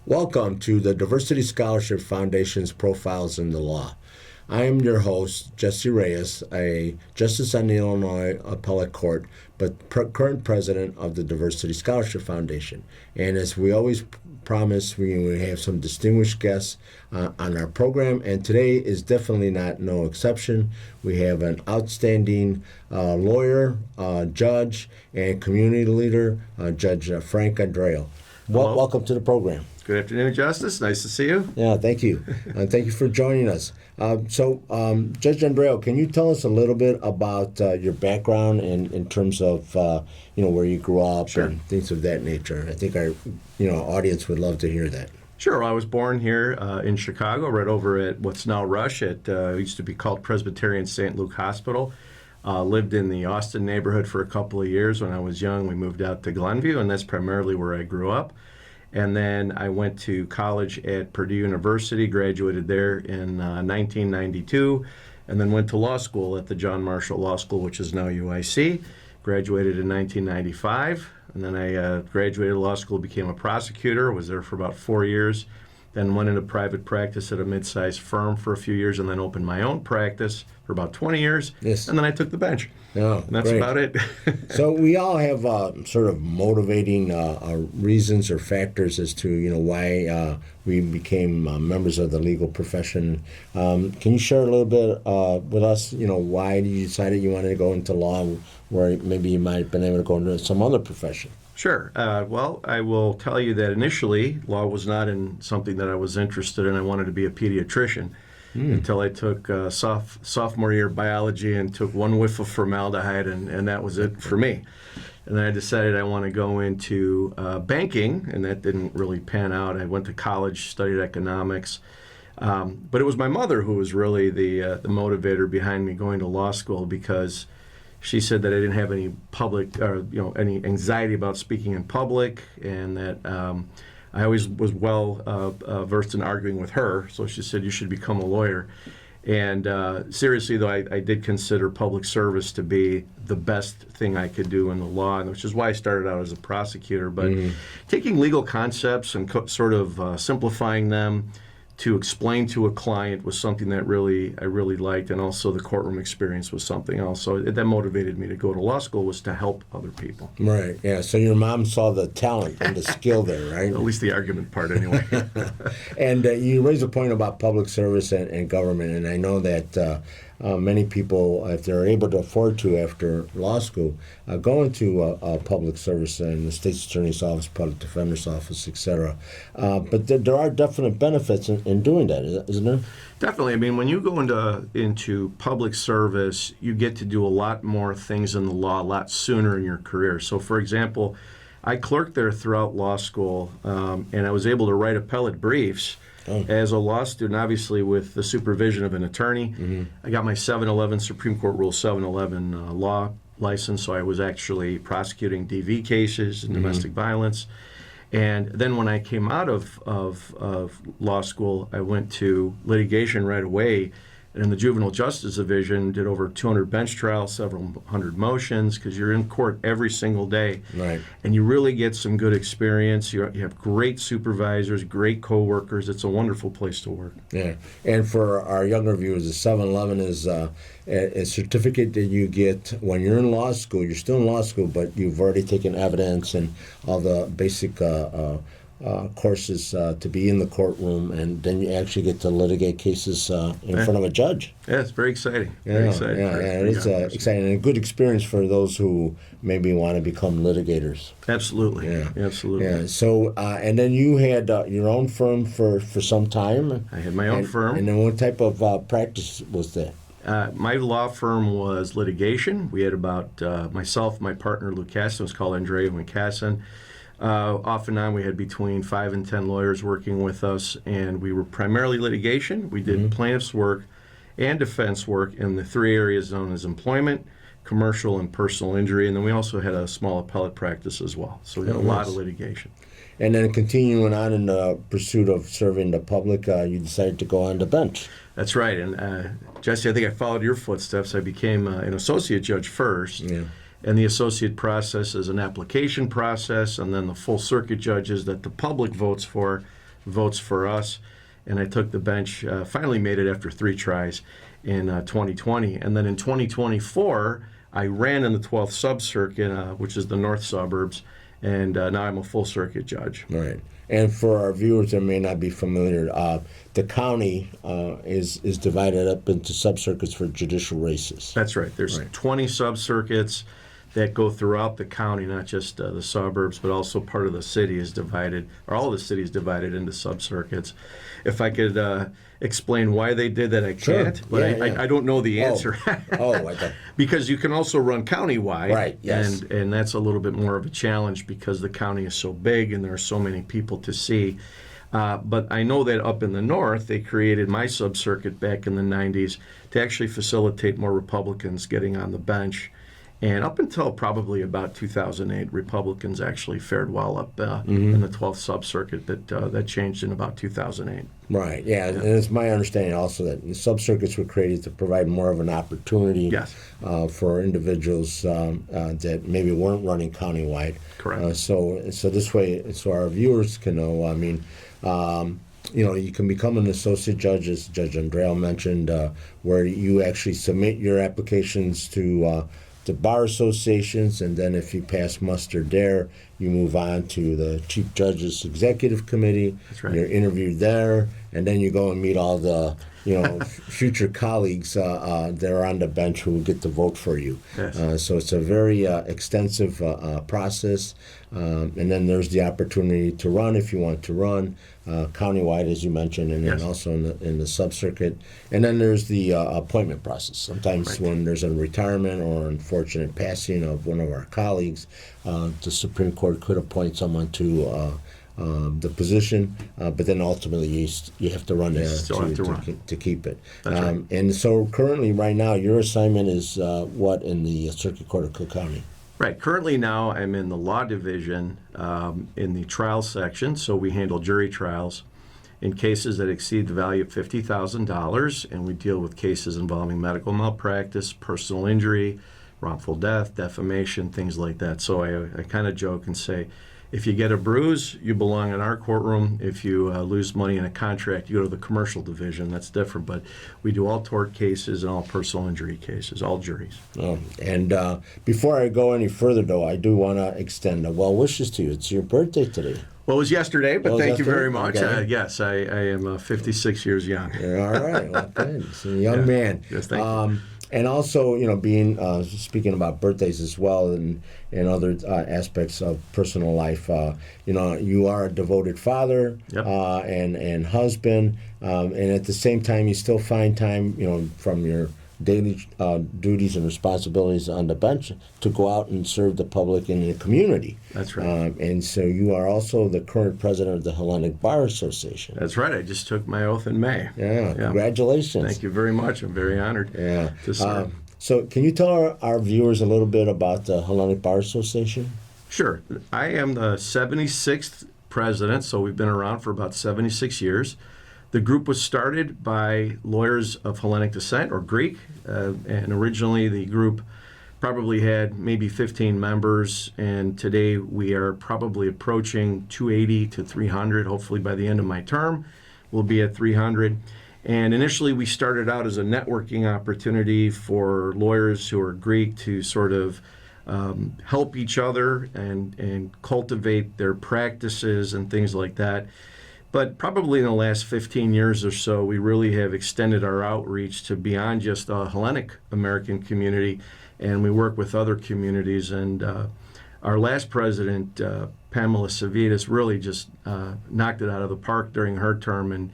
Welcome to the Diversity Scholarship Foundation's Profiles in the Law. I am your host, Jesse Reyes, a justice on the Illinois Appellate Court, but current president of the Diversity Scholarship Foundation. And as we always promise, we have some distinguished guests on our program, and today is definitely no exception. We have an outstanding lawyer, judge, and community leader, Judge Frank Andreou. Welcome to the program. Good afternoon, Justice. Nice to see you. Yeah, thank you. Thank you for joining us. So, Judge Andreou, can you tell us a little bit about your background in terms of where you grew up Sure. and things of that nature? I think our audience would love to hear that. Sure. I was born here in Chicago, right over at what's now Rush. It used to be called Presbyterian St. Luke Hospital. Lived in the Austin neighborhood for a couple of years. When I was young, we moved out to Glenview, and that's primarily where I grew up. And then I went to college at Purdue University, graduated there in 1992, and then went to law school at the John Marshall Law School, which is now UIC. Graduated in 1995, and then I graduated law school, became a prosecutor, was there for about 4 years, then went into private practice at a mid-sized firm for a few years, and then opened my own practice for about 20 years, Yes. and then I took the bench. Oh, And that's great. about it. So we all have sort of motivating reasons or factors as to why we became members of the legal profession. Can you share a little bit with us? Why you decided you wanted to go into law, where maybe you might have been able to go into some other profession? Sure. Well, I will tell you that initially, law was not in something that I was interested in. I wanted to be a pediatrician until I took sophomore year biology and took one whiff of formaldehyde, and that was it for me. And then I decided I want to go into banking, and that didn't really pan out. I went to college, studied economics. But it was my mother who was really the motivator behind me going to law school, because she said that I didn't have any public or any anxiety about speaking in public, and that I always was well versed in arguing with her. So she said, you should become a lawyer. And seriously, though, I did consider public service to be the best thing I could do in the law, which is why I started out as a prosecutor. But taking legal concepts and sort of simplifying them to explain to a client was something that I really liked, and also the courtroom experience was something else. So that motivated me to go to law school, was to help other people. Right, yeah. So your mom saw the talent and the skill there, right? At least the argument part, anyway. And you raise a point about public service and government, and I know that many people, if they're able to afford to after law school, go into public service in the state's attorney's office, public defender's office, etc. But there are definite benefits in doing that, isn't there? Definitely. I mean, when you go into public service, you get to do a lot more things in the law a lot sooner in your career. So, for example, I clerked there throughout law school, and I was able to write appellate briefs as a law student, obviously with the supervision of an attorney. I got my 711 Supreme Court Rule 711 law license, so I was actually prosecuting DV cases and domestic violence. And then when I came out of law school, I went to litigation right away. And in the Juvenile Justice Division, did over 200 bench trials, several hundred motions, because you're in court every single day. Right. And you really get some good experience. You have great supervisors, great coworkers. It's a wonderful place to work. Yeah. And for our younger viewers, the 711 is a certificate that you get when you're in law school. You're still in law school, but you've already taken evidence and all the basic courses to be in the courtroom, and then you actually get to litigate cases in front of a judge. Yeah, it's very exciting. Yeah, Very exciting. it's exciting and a good experience for those who maybe want to become litigators. Absolutely. Yeah. Absolutely. Yeah. So, and then you had your own firm for some time. I had my own firm. And then what type of practice was that? My law firm was litigation. We had about myself, my partner Lou Casson, was called Andreou and Casson. Off and on, we had between 5 and 10 lawyers working with us, and we were primarily litigation. We did plaintiff's work and defense work in the three areas known as employment, commercial and personal injury, and then we also had a small appellate practice as well. So we had a lot of litigation. And then continuing on in the pursuit of serving the public, you decided to go on the bench. That's right. And Jesse, I think I followed your footsteps. I became an associate judge first. Yeah. And the associate process is an application process, and then the full circuit judges that the public votes for us. And I took the bench, finally made it after 3 tries in 2020. And then in 2024, I ran in the 12th sub-circuit, which is the north suburbs, and now I'm a full circuit judge. Right. And for our viewers that may not be familiar, the county is divided up into sub-circuits for judicial races. That's right. There's 20 sub-circuits that go throughout the county, not just the suburbs, but also part of the city is divided, or all of the city is divided into sub-circuits. If I could explain why they did that, I can't, but I don't know the answer. Because you can also run countywide, right? Yes, and that's a little bit more of a challenge because the county is so big and there are so many people to see. But I know that up in the north, they created my sub-circuit back in the 90s to actually facilitate more Republicans getting on the bench. And up until probably about 2008, Republicans actually fared well up in the 12th sub-circuit. That changed in about 2008. Right, yeah. And it's my understanding also that the sub-circuits were created to provide more of an opportunity for individuals that maybe weren't running countywide. Correct. So this way, so our viewers can know, I mean, you can become an associate judge, as Judge Andreou mentioned, where you actually submit your applications to bar associations, and then if you pass muster there, you move on to the Chief Judge's Executive Committee. That's right. You're interviewed there, and then you go and meet all the future colleagues that are on the bench who will get to vote for you. Yes. So it's a very extensive process, and then there's the opportunity to run if you want to run countywide, as you mentioned, and then also in the sub-circuit. And then there's the appointment process. Sometimes when there's a retirement or unfortunate passing of one of our colleagues, the Supreme Court could appoint someone to the position, but then ultimately you have to run to keep it. Right. And so currently, right now, your assignment is what in the Circuit Court of Cook County? Right. Currently now I'm in the law division in the trial section, so we handle jury trials in cases that exceed the value of $50,000, and we deal with cases involving medical malpractice, personal injury, wrongful death, defamation, things like that. So I kind of joke and say, if you get a bruise, you belong in our courtroom. If you lose money in a contract, you go to the commercial division. That's different. But we do all tort cases and all personal injury cases, all juries. Oh, and before I go any further, though, I do want to extend well wishes to you. It's your birthday today. Well, it was yesterday, but thank you very much. Okay. Yes, I am 56 years young. All right. Well, good. So a young man. Yes, thank you. And also, being speaking about birthdays as well, and other aspects of personal life. You are a devoted father and husband, and at the same time, you still find time, from your daily duties and responsibilities on the bench to go out and serve the public in the community. That's right. And so you are also the current president of the Hellenic Bar Association. That's right. I just took my oath in May. Yeah. Congratulations. Thank you very much. I'm very honored to serve. So can you tell our viewers a little bit about the Hellenic Bar Association? Sure. I am the 76th president, so we've been around for about 76 years. The group was started by lawyers of Hellenic descent, or Greek, and originally the group probably had maybe 15 members, and today we are probably approaching 280 to 300. Hopefully by the end of my term, we'll be at 300. And initially we started out as a networking opportunity for lawyers who are Greek to sort of help each other and cultivate their practices and things like that. But probably in the last 15 years or so, we really have extended our outreach to beyond just the Hellenic American community, and we work with other communities. And our last president, Pamela Savitas, really just knocked it out of the park during her term, and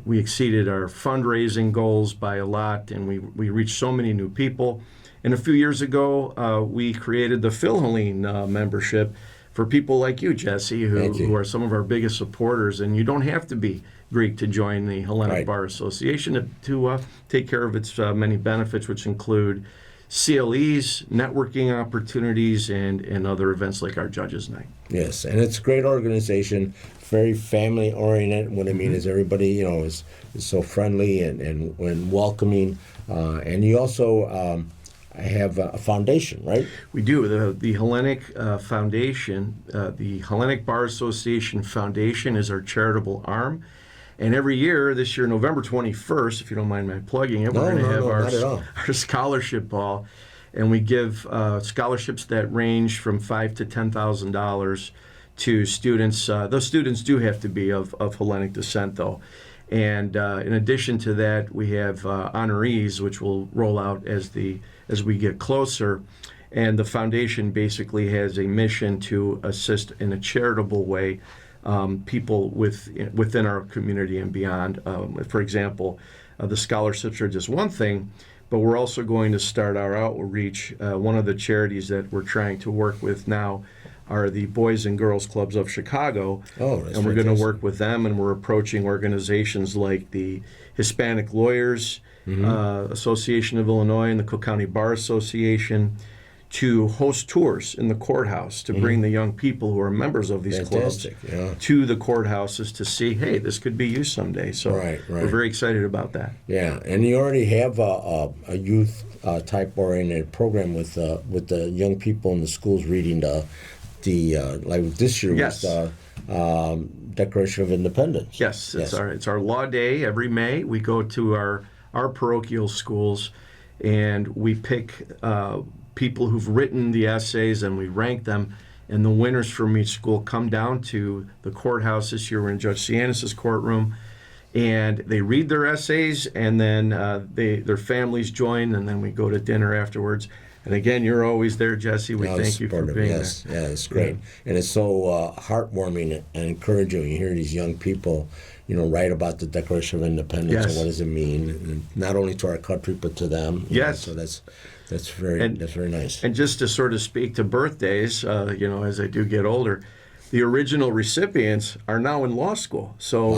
we exceeded our fundraising goals by a lot, and we reached so many new people. And a few years ago, we created the Philhellene membership for people like you, Jesse, who are some of our biggest supporters. And you don't have to be Greek to join the Hellenic Bar Association to take care of its many benefits, which include CLEs, networking opportunities, and other events like our Judges Night. Yes, and it's a great organization, very family oriented. What I mean is everybody, is so friendly and welcoming. And you also have a foundation, right? We do. The Hellenic Foundation, the Hellenic Bar Association Foundation is our charitable arm. And every year, this year, November 21st, if you don't mind my plugging it, we're going to have our scholarship ball. And we give scholarships that range from $5,000 to $10,000 to students. Those students do have to be of Hellenic descent, though. And in addition to that, we have honorees, which will roll out as we get closer. And the foundation basically has a mission to assist in a charitable way people within our community and beyond. For example, the scholarships are just one thing, but we're also going to start our outreach. One of the charities that we're trying to work with now are the Boys and Girls Clubs of Chicago. And we're going to work with them, and we're approaching organizations like the Hispanic Lawyers Association of Illinois and the Cook County Bar Association to host tours in the courthouse to bring the young people who are members of these clubs to the courthouses to see, hey, this could be you someday. So we're very excited about that. Yeah, and you already have a youth type oriented program with the young people in the schools reading the like this year was the Declaration of Independence. Yes, it's our law day every May. We go to our parochial schools and we pick people who've written the essays and we rank them, and the winners from each school come down to the courthouse. This year we're in Judge Cianis's courtroom, and they read their essays, and then their families join, and then we go to dinner afterwards. And again, you're always there, Jesse. We thank you for being there. Yeah, it's great. And it's so heartwarming and encouraging. You hear these young people, write about the Declaration of Independence and what does it mean, and not only to our country but to them. So that's very nice. And just to sort of speak to birthdays, as I do get older, the original recipients are now in law school. So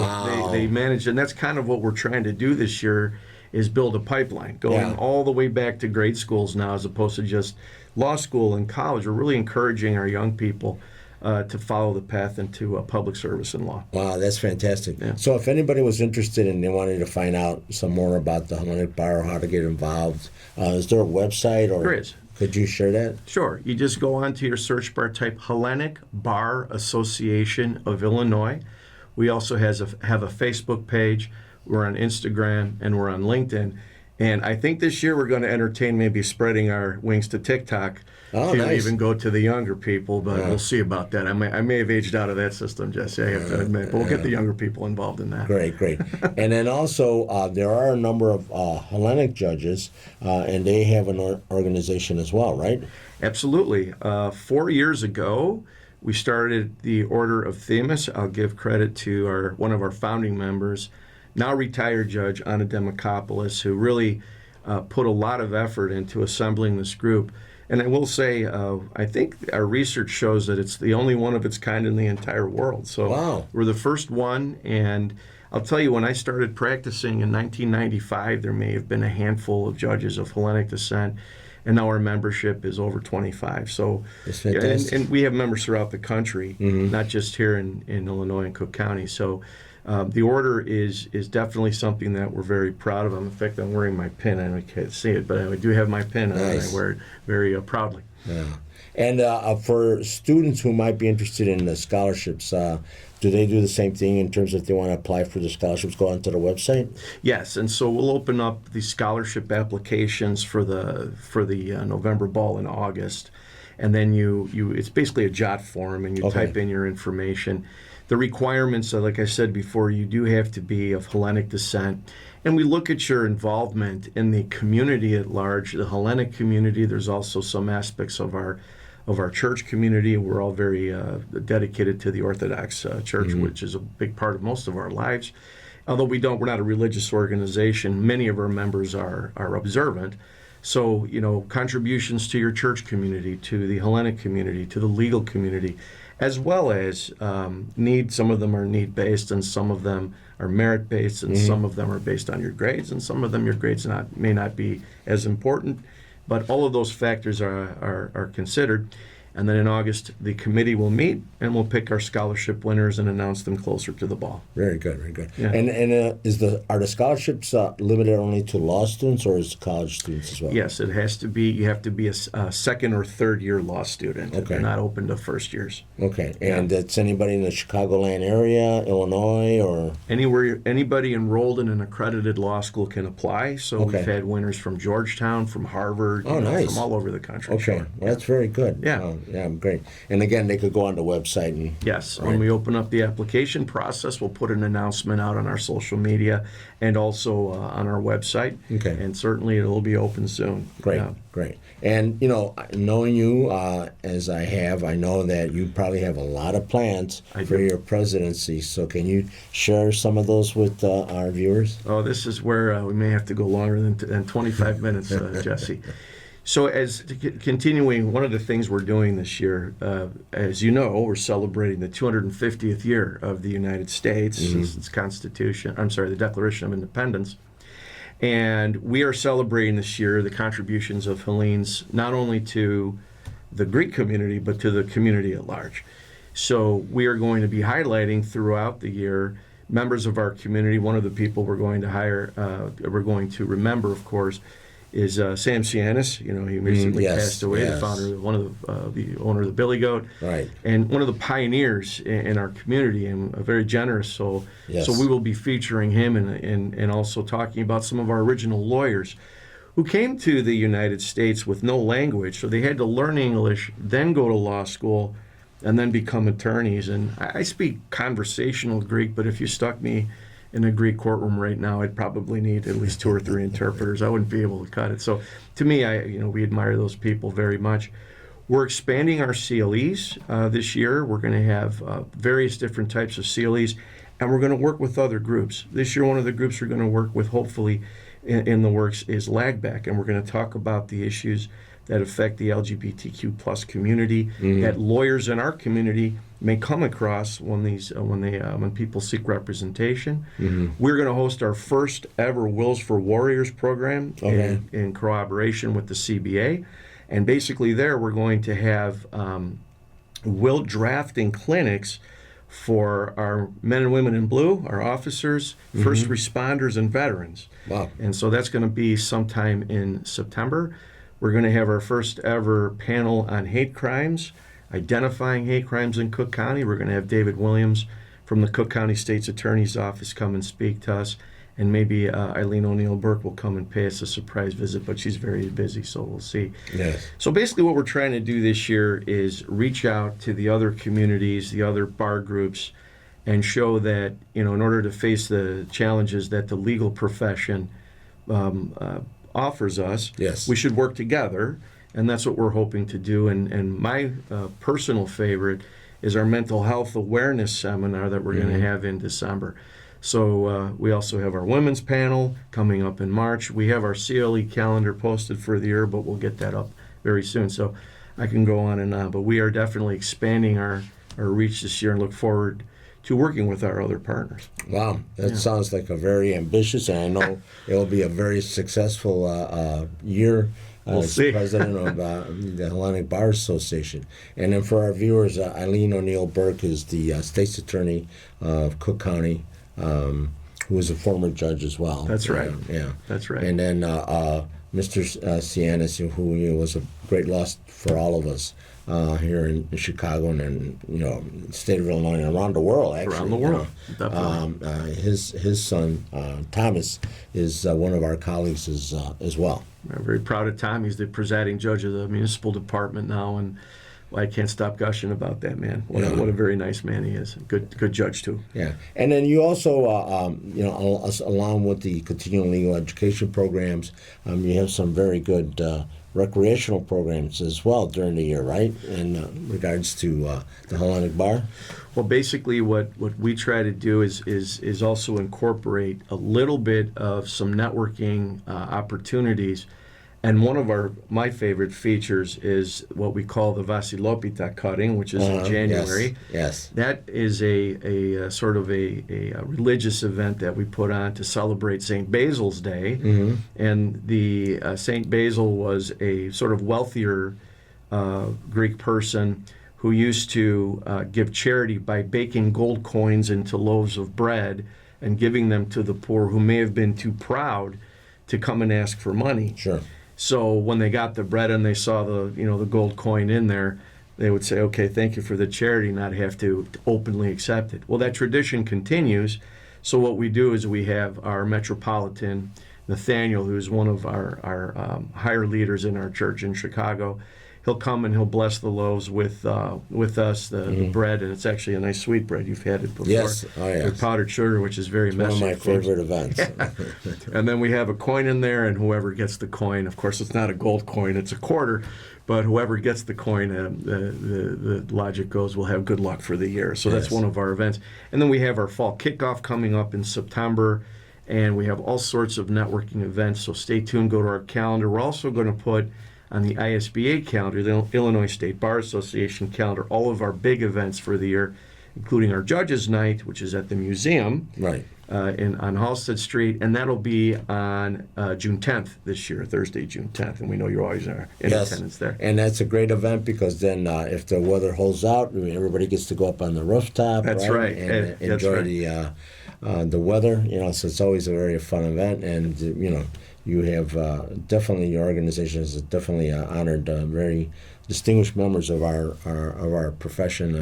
they managed, and that's kind of what we're trying to do this year, is build a pipeline going all the way back to grade schools now, as opposed to just law school and college. We're really encouraging our young people to follow the path into public service and law. Wow, that's fantastic. Yeah. So if anybody was interested and they wanted to find out some more about the Hellenic Bar or how to get involved, is there a website? Or there is. Could you share that? Sure. You just go onto your search bar, type Hellenic Bar Association of Illinois. We also have a Facebook page. We're on Instagram, and we're on LinkedIn. And I think this year we're going to entertain maybe spreading our wings to TikTok to even go to the younger people, but we'll see about that. I may have aged out of that system, Jesse, I have to admit, but we'll get the younger people involved in that. Great. And then also there are a number of Hellenic judges, and they have an organization as well, right? Absolutely. 4 years ago, we started the Order of Themis. I'll give credit to one of our founding members, now retired Judge Anna Demokopoulos, who really put a lot of effort into assembling this group. And I will say, I think our research shows that it's the only one of its kind in the entire world. So we're the first one. And I'll tell you, when I started practicing in 1995, there may have been a handful of judges of Hellenic descent. And now our membership is over 25. So, and we have members throughout the country, not just here in Illinois and Cook County. So the order is definitely something that we're very proud of. In fact, I'm wearing my pin. I can't see it, but I do have my pin on, and I wear it very proudly. Yeah. And for students who might be interested in the scholarships, do they do the same thing in terms of if they want to apply for the scholarships, go onto the website? Yes, and so we'll open up the scholarship applications for the November ball in August, and then you it's basically a jot form, and you type in your information. The requirements, like I said before, you do have to be of Hellenic descent, and we look at your involvement in the community at large, the Hellenic community. There's also some aspects of our church community. We're all very dedicated to the Orthodox Church, which is a big part of most of our lives. Although we're not a religious organization, many of our members are observant. So, contributions to your church community, to the Hellenic community, to the legal community, as well as some of them are need-based, and some of them are merit-based, and some of them are based on your grades, and some of them your grades may not be as important. But all of those factors are considered. And then in August, the committee will meet and we'll pick our scholarship winners and announce them closer to the ball. Very good, very good. Yeah. And are the scholarships limited only to law students or is it college students as well? Yes, it has to be. You have to be a second or third year law student. Okay. They're not open to first years. Okay, and it's anybody in the Chicagoland area, Illinois, or Anybody enrolled in an accredited law school can apply. So Okay. we've had winners from Georgetown, from Harvard, nice. from all over the country. okay, Sure. well, that's very good. Yeah. Yeah, great. And again, they could go on the website and Yes, Right. when we open up the application process, we'll put an announcement out on our social media and also on our website. Okay. And certainly it'll be open soon. Great, Yeah. great. And, knowing you as I have, I know that you probably have a lot of plans I for do. your presidency. So can you share some of those with our viewers? Oh, this is where we may have to go longer than 25 minutes, Jesse. So continuing, one of the things we're doing this year, as you know, we're celebrating the 250th year of the United States, its Constitution, the Declaration of Independence. And we are celebrating this year the contributions of Hellenes, not only to the Greek community, but to the community at large. So we are going to be highlighting throughout the year members of our community. One of the people we're going to remember, of course, is Sam Cianis. He recently yes, passed away, yes. the owner of the Billy Goat, Right. and one of the pioneers in our community, and a very generous soul. Yes. So we will be featuring him and also talking about some of our original lawyers who came to the United States with no language, so they had to learn English, then go to law school, and then become attorneys. And I speak conversational Greek, but if you stuck me in a Greek courtroom right now, I'd probably need at least 2 or 3 interpreters. I wouldn't be able to cut it. So to me, we admire those people very much. We're expanding our CLEs this year. We're going to have various different types of CLEs, and we're going to work with other groups. This year, one of the groups we're going to work with, hopefully in the works, is LAGBAC, and we're going to talk about the issues that affect the LGBTQ plus community that lawyers in our community may come across when people seek representation. We're going to host our first ever Wills for Warriors program in collaboration with the CBA, and basically there we're going to have will drafting clinics for our men and women in blue, our officers, first responders, and veterans. Wow. And so that's going to be sometime in September. We're going to have our first ever panel on hate crimes, identifying hate crimes in Cook County. We're going to have David Williams from the Cook County State's Attorney's Office come and speak to us. And maybe Eileen O'Neill Burke will come and pay us a surprise visit, but she's very busy, so we'll see. Yes. So basically what we're trying to do this year is reach out to the other communities, the other bar groups, and show that, in order to face the challenges that the legal profession offers us, Yes. we should work together, and that's what we're hoping to do. And my personal favorite is our mental health awareness seminar that we're going to have in December. So we also have our women's panel coming up in March. We have our CLE calendar posted for the year, but we'll get that up very soon. So I can go on and on, but we are definitely expanding our reach this year and look forward to working with our other partners. Wow, that sounds like a very ambitious, and I know it'll be a very successful year We'll as see. president of the Hellenic Bar Association. And then for our viewers, Eileen O'Neill Burke is the state's attorney of Cook County, who is a former judge as well. That's right. Yeah. That's right. And then Mr. Cianis, who was a great loss for all of us here in Chicago and the state of Illinois and around the world, actually. Around the world, definitely. His son, Thomas, is one of our colleagues as well. I'm very proud of Tom. He's the presiding judge of the municipal department now, and I can't stop gushing about that man. What a very nice man he is. Good judge too. Yeah, and then you also, along with the continuing legal education programs, you have some very good recreational programs as well during the year, right? In regards to the Hellenic Bar. Well, basically, what we try to do is also incorporate a little bit of some networking opportunities And one of my favorite features is what we call the Vasilopita cutting, which is in January. Yes. That is a sort of a religious event that we put on to celebrate St. Basil's Day. Mm-hmm. And the St. Basil was a sort of wealthier Greek person who used to give charity by baking gold coins into loaves of bread and giving them to the poor who may have been too proud to come and ask for money. Sure. So when they got the bread and they saw the gold coin in there, they would say, okay, thank you for the charity, not have to openly accept it. Well, that tradition continues. So what we do is we have our Metropolitan, Nathaniel, who's one of our higher leaders in our church in Chicago. He'll come and he'll bless the loaves with us, the bread, and it's actually a nice sweet bread. You've had it before. Yes, oh yes. With powdered sugar, which is very messy. One of my favorite events. Yeah. And then we have a coin in there, and whoever gets the coin, of course, it's not a gold coin, it's a quarter, but whoever gets the coin, the logic goes, will have good luck for the year. So that's one of our events. And then we have our fall kickoff coming up in September, and we have all sorts of networking events, so stay tuned, go to our calendar. We're also going to put on the ISBA calendar, the Illinois State Bar Association calendar, all of our big events for the year, including our Judges Night, which is at the museum on Halstead Street, and that'll be on June 10th this year, Thursday, June 10th, and we know you always are in attendance there. And that's a great event because then if the weather holds out, everybody gets to go up on the rooftop. That's right. And enjoy the weather, so it's always a very fun event, and you have definitely, your organization has definitely honored very distinguished members of our profession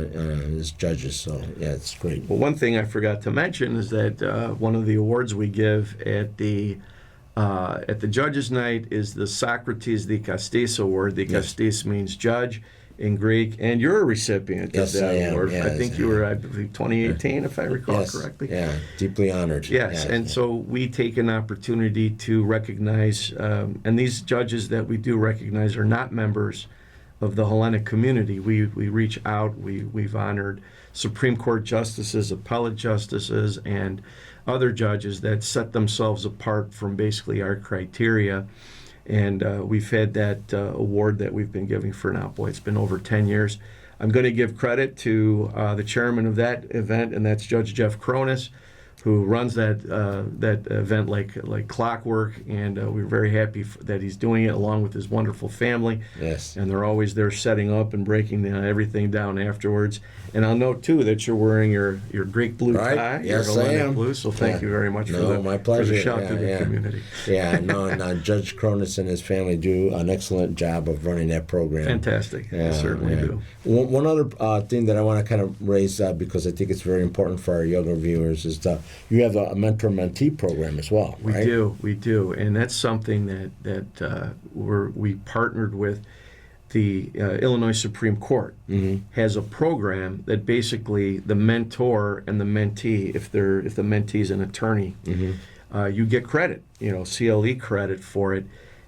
as judges. So yeah, it's great. Well, one thing I forgot to mention is that one of the awards we give at the Judges Night is the Socrates Dikastis Award. Dikastis means judge in Greek, and you're a recipient of that award. Yes, I think you were, I believe, 2018, if I recall correctly. Yeah, deeply honored. Yes, and so we take an opportunity to recognize, and these judges that we do recognize are not members of the Hellenic community. We reach out, we've honored Supreme Court justices, appellate justices, and other judges that set themselves apart from basically our criteria. And we've had that award that we've been giving for now. Boy, it's been over 10 years. I'm going to give credit to the chairman of that event, and that's Judge Jeff Cronus, who runs that event like clockwork, and we're very happy that he's doing it along with his wonderful family. Yes. And they're always there setting up and breaking everything down afterwards. And I'll note, too, that you're wearing your Greek blue tie. Yes, your Hellenic I am. Blue, so thank you very much my pleasure. for the shout to the community. And Judge Cronus and his family do an excellent job of running that program. Fantastic. They certainly do. One other thing that I want to kind of raise because I think it's very important for our younger viewers is you have a mentor-mentee program as well, right? We do, and that's something that we partnered with the Illinois Supreme Court. Has a program that basically the mentor and the mentee, if the mentee is an attorney, you get credit, CLE credit for it,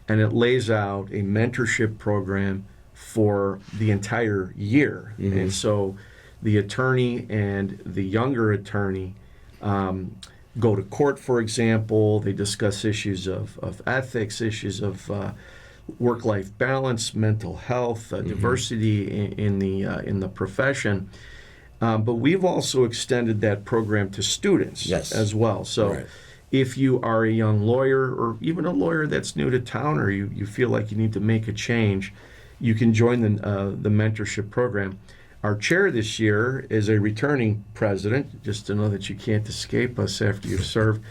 and it lays out a mentorship program for the entire year. And so the attorney and the younger attorney go to court, for example. They discuss issues of ethics, issues of work-life balance, mental health, diversity in the profession. But we've also extended that program to students as well. So if you are a young lawyer or even a lawyer that's new to town, or you feel like you need to make a change, you can join the mentorship program. Our chair this year is a returning president, just to know that you can't escape us after you've served.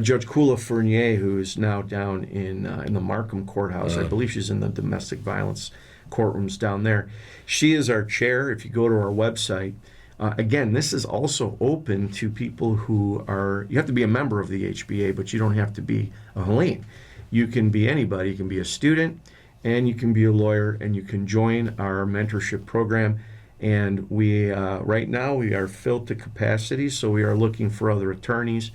Judge Kula Fournier, who is now down in the Markham Courthouse. I believe she's in the domestic violence courtrooms down there. She is our chair. If you go to our website, again, this is also open to people who you have to be a member of the HBA, but you don't have to be a Hellene. You can be anybody. You can be a student, and you can be a lawyer, and you can join our mentorship program. And we right now we are filled to capacity, so we are looking for other attorneys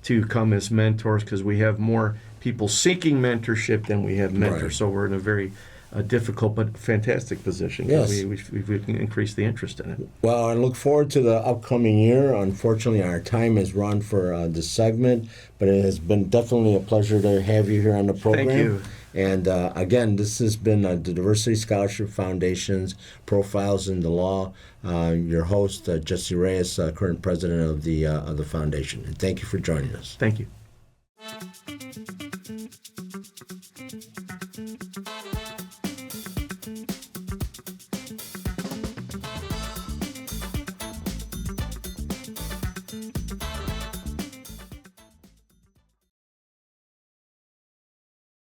to come as mentors, because we have more people seeking mentorship than we have mentors. So we're in a very difficult but fantastic position. We've increased the interest in it. Well, I look forward to the upcoming year. Unfortunately, our time has run for this segment, but it has been definitely a pleasure to have you here on the program. Thank you. And again, this has been the Diversity Scholarship Foundation's Profiles in the Law. Your host, Jesse Reyes, current president of the foundation. And thank you for joining us. Thank you.